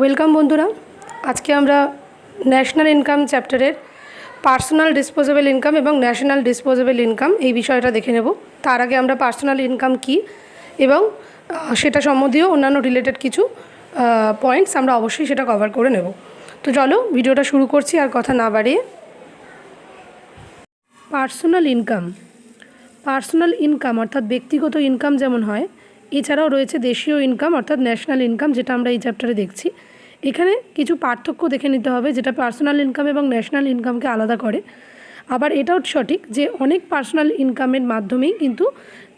Welcome বন্ধুরা, আজকে আমরা ন্যাশনাল ইনকাম চ্যাপ্টারের পার্সোনাল ডিসপোজেবল ইনকাম এবং ন্যাশনাল ডিসপোজেবল ইনকাম এই বিষয়টা দেখে নেব। তার আগে আমরা পার্সোনাল ইনকাম কী এবং সেটা সম্বন্ধীয় অন্যান্য রিলেটেড কিছু পয়েন্টস আমরা অবশ্যই সেটা কভার করে নেব। তো চলো ভিডিওটা শুরু করছি আর কথা না বাড়িয়ে। পার্সোনাল ইনকাম অর্থাৎ ব্যক্তিগত ইনকাম যেমন হয়, এছাড়াও রয়েছে দেশীয় ইনকাম অর্থাৎ ন্যাশনাল ইনকাম, যেটা আমরা এই চ্যাপ্টারে দেখছি। এখানে কিছু পার্থক্য দেখে নিতে হবে যেটা পার্সোনাল ইনকাম এবং ন্যাশনাল ইনকামকে আলাদা করে। আবার এটাও সঠিক যে অনেক পার্সোনাল ইনকামের মাধ্যমেই কিন্তু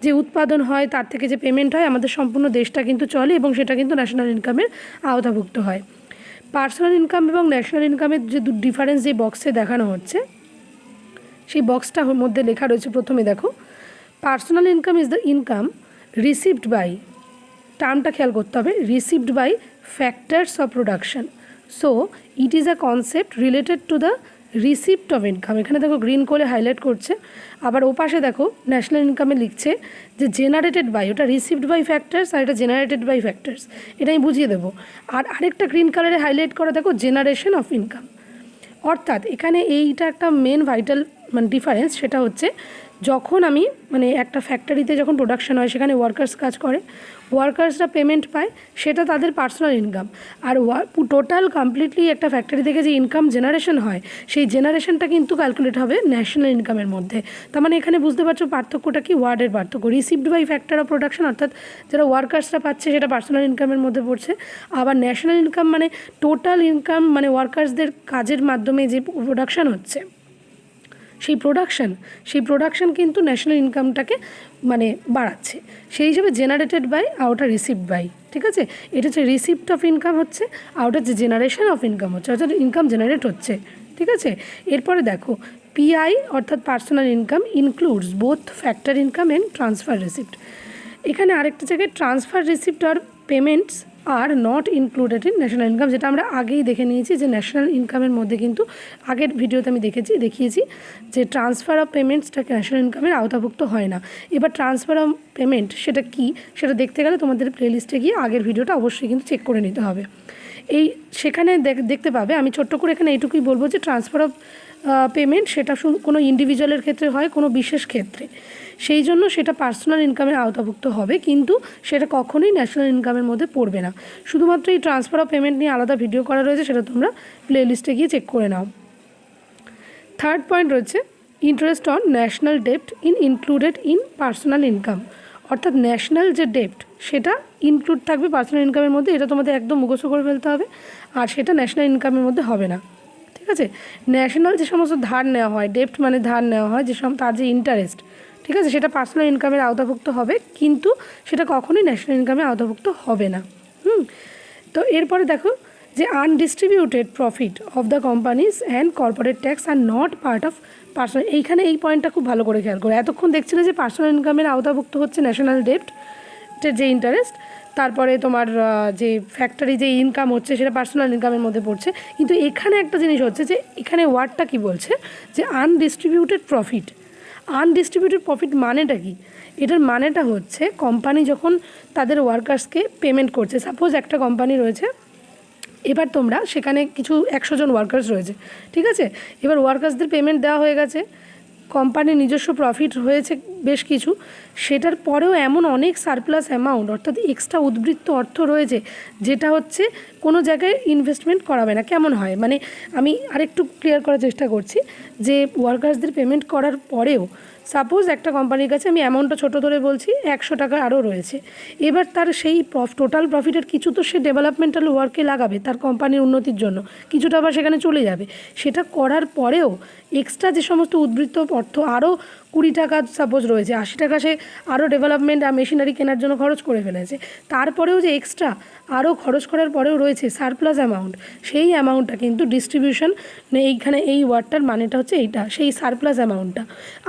যে উৎপাদন হয় তার থেকে যে পেমেন্ট হয় আমাদের সম্পূর্ণ দেশটা কিন্তু চলে এবং সেটা কিন্তু ন্যাশনাল ইনকামের আওতাভুক্ত হয়। পার্সোনাল ইনকাম এবং ন্যাশনাল ইনকামের যে ডিফারেন্স যে বক্সে দেখানো হচ্ছে সেই বক্সটার মধ্যে লেখা রয়েছে, প্রথমে দেখো, personal income is the income received by, টার্মটা খেয়াল করতে হবে, received by factors of production. So it is a concept related to the receipt of income. এখানে দেখো গ্রিন করে হাইলাইট করছে। আবার ওপাশে দেখো ন্যাশনাল ইনকামে লিখছে যে জেনারেটেড বাই, ওটা রিসিভড বাই ফ্যাক্টরস আর এটা জেনারেটেড বাই ফ্যাক্টরস, এটা আমি বুঝিয়ে দেবো। আর আরেকটা গ্রিন কালারে হাইলাইট করা দেখো জেনারেশন অফ ইনকাম। অর্থাৎ এখানে এইটা একটা মেন ভাইটাল ডিফারেন্স, সেটা হচ্ছে যখন আমি একটা ফ্যাক্টরিতে যখন প্রোডাকশন হয় সেখানে ওয়ার্কার্স কাজ করে, ওয়ার্কার্সরা পেমেন্ট পায়, সেটা তাদের পার্সোনাল ইনকাম। আর টোটাল কমপ্লিটলি একটা ফ্যাক্টরি থেকে যে ইনকাম জেনারেশন হয় সেই জেনারেশনটা কিন্তু ক্যালকুলেট হবে ন্যাশনাল ইনকামের মধ্যে। তার মানে এখানে বুঝতে পারছো পার্থক্যটা কি, ওয়ার্ডের পার্থক্য। Received by factor of production অর্থাৎ যারা ওয়ার্কার্সরা পাচ্ছে সেটা পার্সোনাল ইনকামের মধ্যে পড়ছে। আবার ন্যাশনাল ইনকাম মানে টোটাল ইনকাম, মানে ওয়ার্কার্সদের কাজের মাধ্যমে যে প্রোডাকশান হচ্ছে সেই প্রোডাকশান কিন্তু ন্যাশনাল ইনকামটাকে বাড়াচ্ছে। সেই হিসেবে জেনারেটেড বাই আর ওটা রিসিভড বাই, ঠিক আছে। এটা হচ্ছে রিসিপ্ট অফ ইনকাম হচ্ছে আর ওটা হচ্ছে জেনারেশন অফ ইনকাম হচ্ছে, অর্থাৎ ইনকাম জেনারেট হচ্ছে, ঠিক আছে। এরপরে দেখো পিআই অর্থাৎ personal income includes both factor income and transfer receipt. এখানে আরেকটা জায়গায় ট্রান্সফার রিসিপ্ট আর payments are not included in national income, যেটা আমরা আগেই দেখে নিয়েছি যে ন্যাশনাল ইনকামের মধ্যে কিন্তু আগের ভিডিওতে আমি দেখিয়েছি যে ট্রান্সফার অফ পেমেন্টসটাকে ন্যাশনাল ইনকামের আওতাভুক্ত হয় না। এবার ট্রান্সফার অফ পেমেন্ট সেটা কি, সেটা দেখতে গেলে তোমাদের প্লেলিস্টে গিয়ে আগের ভিডিওটা অবশ্যই কিন্তু চেক করে নিতে হবে। সেখানে দেখতে পাবে, আমি ছোট্ট করে এখানে এইটুকুই বলবো যে ট্রান্সফার অফ পেমেন্ট সেটা কোনো ইন্ডিভিজুয়ালের ক্ষেত্রে হয়, কোনো বিশেষ ক্ষেত্রে, সেই জন্য সেটা পার্সোনাল ইনকামের আওতাভুক্ত হবে, কিন্তু সেটা কখনোই ন্যাশনাল ইনকামের মধ্যে পড়বে না। শুধুমাত্র এই ট্রান্সফার অফ পেমেন্ট নিয়ে আলাদা ভিডিও করা রয়েছে, সেটা তোমরা প্লেলিস্টে গিয়ে চেক করে নাও। থার্ড পয়েন্ট রয়েছে ইন্টারেস্ট অন ন্যাশনাল ডেপ্ট ইনক্লুডেড ইন পার্সোনাল ইনকাম, অর্থাৎ ন্যাশনাল যে ডেপ্ট সেটা ইনক্লুড থাকবে পার্সোনাল ইনকামের মধ্যে, এটা তোমাদের একদম মুখস্থ করে ফেলতে হবে, আর সেটা ন্যাশনাল ইনকামের মধ্যে হবে না, ঠিক আছে। ন্যাশনাল যে সমস্ত ধার নেওয়া হয়, ডেপ্ট মানে ধার নেওয়া হয়, তার যে ইন্টারেস্ট, ঠিক আছে, সেটা পার্সোনাল ইনকামের আওতাভুক্ত হবে, কিন্তু সেটা কখনোই ন্যাশনাল ইনকামের আওতাভুক্ত হবে না। তো এরপরে দেখো যে undistributed profit of the companies and corporate tax are not part of personal. এইখানে এই পয়েন্টটা খুব ভালো করে খেয়াল করে, এতক্ষণ দেখছিলে যে পার্সোনাল ইনকামের আওতাভুক্ত হচ্ছে ন্যাশনাল ডেপ্টের যে ইন্টারেস্ট, তারপরে তোমার যে ফ্যাক্টরি যে ইনকাম হচ্ছে সেটা পার্সোনাল ইনকামের মধ্যে পড়ছে। কিন্তু এখানে একটা জিনিস হচ্ছে যে এখানে ওয়ার্ডটা কি বলছে যে আনডিস্ট্রিবিউটেড প্রফিট মানেটা কি? এটার মানেটা হচ্ছে কোম্পানি যখন তাদের ওয়ার্কার্সকে পেমেন্ট করছে, সাপোজ একটা কোম্পানি রয়েছে, এবার তোমরা সেখানে কিছু 100 জন ওয়ার্কার্স রয়েছে, ঠিক আছে। এবার ওয়ার্কার্সদের পেমেন্ট দেওয়া হয়ে গেছে, কোম্পানির নিজস্ব প্রফিট হয়েছে বেশ কিছু, সেটার পরেও এমন অনেক সারপ্লাস অ্যামাউন্ট অর্থাৎ এক্সট্রা উদ্বৃত্ত অর্থ রয়েছে যেটা হচ্ছে কোনো জায়গায় ইনভেস্টমেন্ট করাবে না। কেমন হয়, আমি আরেকটু ক্লিয়ার করার চেষ্টা করছি যে ওয়ার্কার্সদের পেমেন্ট করার পরেও সাপোজ একটা কোম্পানির কাছে, আমি অ্যামাউন্টটা ছোটো ধরে বলছি, 100 টাকা আরও রয়েছে, এবার তার সেই টোটাল প্রফিটের কিছু তো সে ডেভেলপমেন্টাল ওয়ার্কে লাগাবে তার কোম্পানির উন্নতির জন্য, কিছুটা আবার সেখানে চলে যাবে। সেটা করার পরেও এক্সট্রা যে সমস্ত উদ্বৃত্ত অর্থ আরও 20 টাকা সাপোজ রয়েছে, 80 টাকা সে আরও ডেভেলপমেন্ট আর মেশিনারি কেনার জন্য খরচ করে ফেলেছে, তারপরেও যে এক্সট্রা আরও খরচ করার পরেও রয়েছে সারপ্লাস অ্যামাউন্ট, সেই অ্যামাউন্টটা কিন্তু ডিস্ট্রিবিউশন, এইখানে এই ওয়ার্ডটার মানেটা হচ্ছে এইটা, সেই সারপ্লাস অ্যামাউন্টটা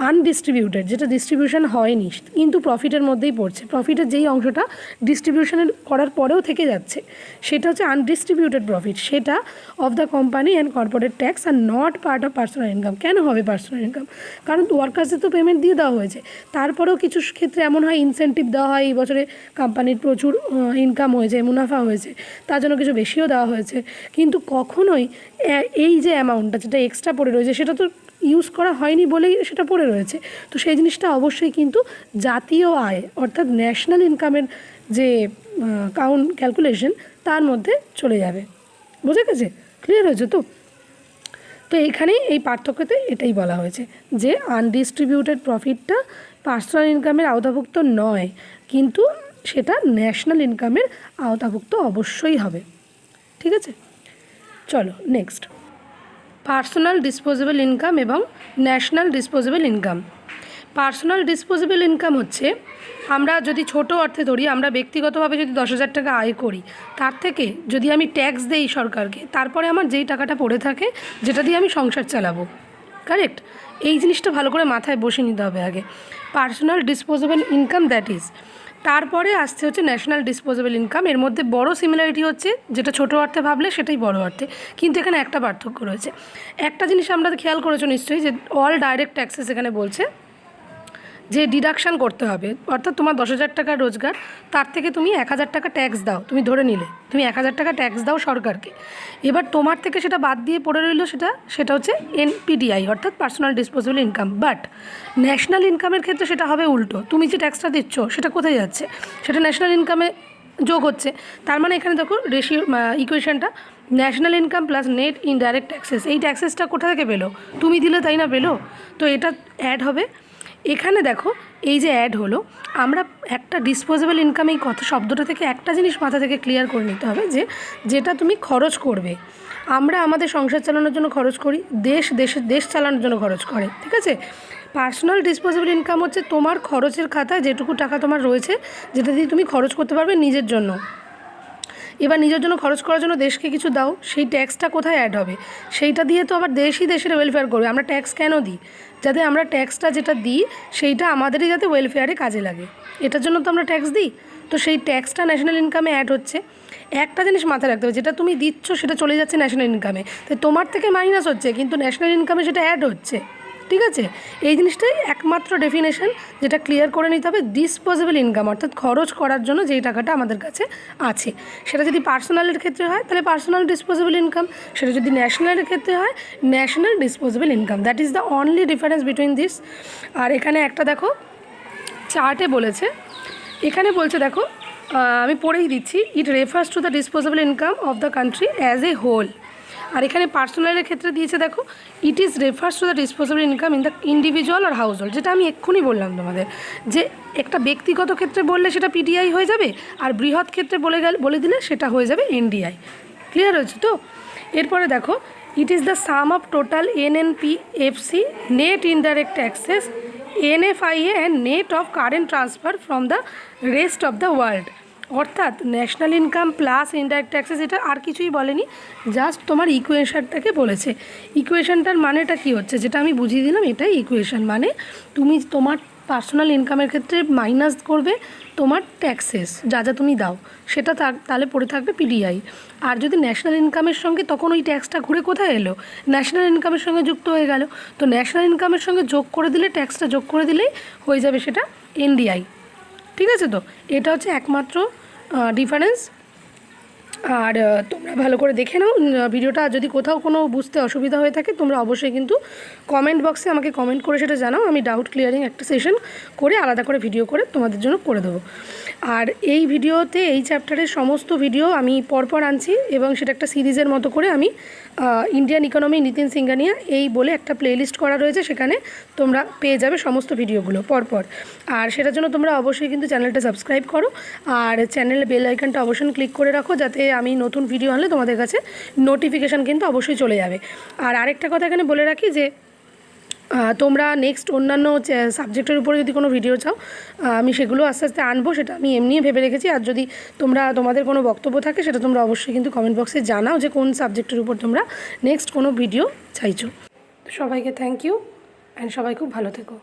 আনডিস্ট্রিবিউটেড, যেটা ডিস্ট্রিবিউশন হয়নি কিন্তু প্রফিটের মধ্যেই পড়ছে, প্রফিটের যেই অংশটা ডিস্ট্রিবিউশনের করার পরেও থেকে যাচ্ছে, সেটা হচ্ছে আনডিস্ট্রিবিউটেড প্রফিট, সেটা of the company and corporate tax are not part of personal income. কেন হবে পার্সোনাল ইনকাম? কারণ ওয়ার্কার্সদের তো পেমেন্ট দিয়ে দেওয়া হয়েছে। তারপরেও কিছু ক্ষেত্রে এমন হয় ইনসেন্টিভ দেওয়া হয়, এই বছরে কোম্পানির প্রচুর ইনকাম হয়েছে, মুনাফা হয়েছে, তার জন্য কিছু বেশিও দেওয়া হয়েছে। কিন্তু কখনোই এই যে অ্যামাউন্টটা যেটা এক্সট্রা পড়ে রয়েছে সেটা তো ইউজ করা হয়নি বলেই সেটা পড়ে রয়েছে। তো সেই জিনিসটা অবশ্যই কিন্তু জাতীয় আয় অর্থাৎ ন্যাশনাল ইনকামের যে ক্যালকুলেশন তার মধ্যে চলে যাবে। বুঝে গেছে? ক্লিয়ার হয়েছে তো? তো এইখানেই এই পার্থক্যতে এটাই বলা হয়েছে যে আনডিস্ট্রিবিউটেড প্রফিটটা পার্সোনাল ইনকামের আওতাভুক্ত নয়, কিন্তু সেটা ন্যাশনাল ইনকামের আওতাভুক্ত অবশ্যই হবে। ঠিক আছে, চলো নেক্সট, পার্সোনাল ডিসপোজেবল ইনকাম এবং national disposable income. Personal disposable income হচ্ছে, আমরা যদি ছোট অর্থে ধরি, আমরা ব্যক্তিগতভাবে যদি 10,000 টাকা আয় করি, তার থেকে যদি আমি ট্যাক্স দেই সরকারকে, তারপরে আমার যেই টাকাটা পড়ে থাকে যেটা দিয়ে আমি সংসার চালাবো, কারেক্ট? এই জিনিসটা ভালো করে মাথায় বসে নিতে হবে আগে। Personal disposable income that is, তারপরে আসছে হচ্ছে ন্যাশনাল ডিসপোজেবল ইনকাম। এর মধ্যে বড় সিমিলারিটি হচ্ছে, যেটা ছোটো অর্থে ভাবলে সেটাই বড় অর্থে, কিন্তু এখানে একটা পার্থক্য রয়েছে। একটা জিনিস আমরা খেয়াল করেছো নিশ্চয়ই, যে অল ডাইরেক্ট ট্যাক্সেস এখানে বলছে যে ডিডাকশান করতে হবে, অর্থাৎ তোমার 10,000 টাকার রোজগার, তার থেকে তুমি 1,000 টাকা ট্যাক্স দাও, তুমি ধরে নিলে তুমি 1,000 টাকা ট্যাক্স দাও সরকারকে। এবার তোমার থেকে সেটা বাদ দিয়ে পড়ে রইলো সেটা হচ্ছে এনপিডিআই অর্থাৎ personal disposable income. But national ইনকামের ক্ষেত্রে সেটা হবে উল্টো, তুমি যে ট্যাক্সটা দিচ্ছ সেটা কোথায় যাচ্ছে, সেটা ন্যাশনাল ইনকামে যোগ হচ্ছে। তার মানে এখানে দেখো রেশিও ইকুয়েশনটা, national income plus net indirect taxes, এই ট্যাক্সেসটা কোথা থেকে পেলো? তুমি দিলে, তাই না? পেলো, তো এটা অ্যাড হবে এখানে। দেখো এই যে অ্যাড হলো, আমরা একটা ডিসপোজেবল ইনকাম, এই কথা শব্দটা থেকে একটা জিনিস মাথা থেকে ক্লিয়ার করে নিতে হবে, যে যেটা তুমি খরচ করবে। আমরা আমাদের সংসার চালানোর জন্য খরচ করি, দেশ চালানোর জন্য খরচ করে, ঠিক আছে? পার্সোনাল ডিসপোজেবল ইনকাম হচ্ছে তোমার খরচের খাতায় যেটুকু টাকা তোমার রয়েছে, যেটা দিয়ে তুমি খরচ করতে পারবে নিজের জন্য। এবার নিজের জন্য খরচ করার জন্য দেশকে কিছু দাও, সেই ট্যাক্সটা কোথায় অ্যাড হবে? সেইটা দিয়ে তো আবার দেশের ওয়েলফেয়ার করবে। আমরা ট্যাক্স কেন দিই? যাতে আমরা ট্যাক্সটা যেটা দিই সেইটা আমাদেরই যাতে ওয়েলফেয়ারে কাজে লাগে, এটার জন্য তো আমরা ট্যাক্স দিই। তো সেই ট্যাক্সটা ন্যাশনাল ইনকামে অ্যাড হচ্ছে। একটা জিনিস মাথায় রাখতে হবে, যেটা তুমি দিচ্ছ সেটা চলে যাচ্ছে ন্যাশনাল ইনকামে, তাই তোমার থেকে মাইনাস হচ্ছে, কিন্তু ন্যাশনাল ইনকামে সেটা অ্যাড হচ্ছে। ঠিক আছে, এই জিনিসটাই একমাত্র ডেফিনেশন যেটা ক্লিয়ার করে নিতে হবে। ডিসপোজেবল ইনকাম অর্থাৎ খরচ করার জন্য যেই টাকাটা আমাদের কাছে আছে, সেটা যদি পার্সোনালের ক্ষেত্রে হয় তাহলে পার্সোনাল ডিসপোজেবল ইনকাম, সেটা যদি ন্যাশনালের ক্ষেত্রে হয় national disposable income. That is the only difference between this. আর এখানে একটা দেখো চার্টে বলেছে, এখানে বলছে দেখো, আমি পড়েই দিচ্ছি, it refers to the disposable income of the country as a whole. আর এখানে পার্সোনালের ক্ষেত্রে দিয়েছে দেখো, it is refers to the disposable income in the individual আর হাউস হোল্ড, যেটা আমি এক্ষুনি বললাম তোমাদের, যে একটা ব্যক্তিগত ক্ষেত্রে বললে সেটা পিডিআই হয়ে যাবে, আর বৃহৎ ক্ষেত্রে বলে দিলে সেটা হয়ে যাবে এনডিআই। ক্লিয়ার হয়েছে তো? এরপরে দেখো, it is the sum of total NNPFC net indirect taxes NFIA and net of current transfer from the rest of the world. অর্থাৎ national income plus indirect taxes, এটা আর কিছুই বলেনি, জাস্ট তোমার ইকুয়েশনটাকে বলেছে। ইকুয়েশনটার মানেটা কি হচ্ছে, যেটা আমি বুঝিয়ে দিলাম, এটাই ইকুয়েশন। মানে তুমি তোমার পার্সোনাল ইনকামের ক্ষেত্রে মাইনাস করবে তোমার ট্যাক্সেস, যা যা তুমি দাও, সেটা তাহলে পড়ে থাকবে পিডিআই। আর যদি ন্যাশনাল ইনকামের সঙ্গে, তখন ওই ট্যাক্সটা ঘুরে কোথায় এলো? ন্যাশনাল ইনকামের সঙ্গে যুক্ত হয়ে গেল। তো ন্যাশনাল ইনকামের সঙ্গে যোগ করে দিলে, ট্যাক্সটা যোগ করে দিলেই হয়ে যাবে সেটা এনডিআই। ঠিক আছে, তো এটা হচ্ছে একমাত্র ডিফারেন্স। আর তোমরা ভালো করে দেখে নাও ভিডিওটা। যদি কোথাও কোনো বুঝতে অসুবিধা হয়ে থাকে তোমরা অবশ্যই কিন্তু কমেন্ট বক্সে আমাকে কমেন্ট করে সেটা জানাও। আমি ডাউট ক্লিয়ারিং একটা সেশন করে আলাদা করে ভিডিও করে তোমাদের জন্য করে দেবো। আর এই ভিডিওতে এই চ্যাপ্টারের সমস্ত ভিডিও আমি পরপর আনছি, এবং সেটা একটা সিরিজের মতো করে আমি ইন্ডিয়ান ইকোনমি নিতিন সিংহানিয়া এই বলে একটা প্লেলিস্ট করা রয়েছে, সেখানে তোমরা পেয়ে যাবে সমস্ত ভিডিওগুলো পরপর। আর সেটার জন্য তোমরা অবশ্যই কিন্তু চ্যানেলটা সাবস্ক্রাইব করো, আর চ্যানেলের বেল আইকনটা অবশ্যই ক্লিক করে রাখো, যাতে আমি নতুন ভিডিও আনলে তোমাদের কাছে নোটিফিকেশান কিন্তু অবশ্যই চলে যাবে। আর আরেকটা কথা এখানে বলে রাখি, যে তোমরা নেক্সট অন্যান্য সাবজেক্টের উপরে যদি কোনো ভিডিও চাও, আমি সেগুলো আস্তে আস্তে আনবো, সেটা আমি এমনি ভেবে রেখেছি। আর যদি তোমাদের কোনো বক্তব্য থাকে, সেটা তোমরা অবশ্যই কিন্তু কমেন্ট বক্সে জানাও, যে কোন সাবজেক্টের উপর তোমরা নেক্সট কোনো ভিডিও চাইছো। সবাইকে থ্যাংক ইউ, অ্যান্ড সবাই খুব ভালো থেকো।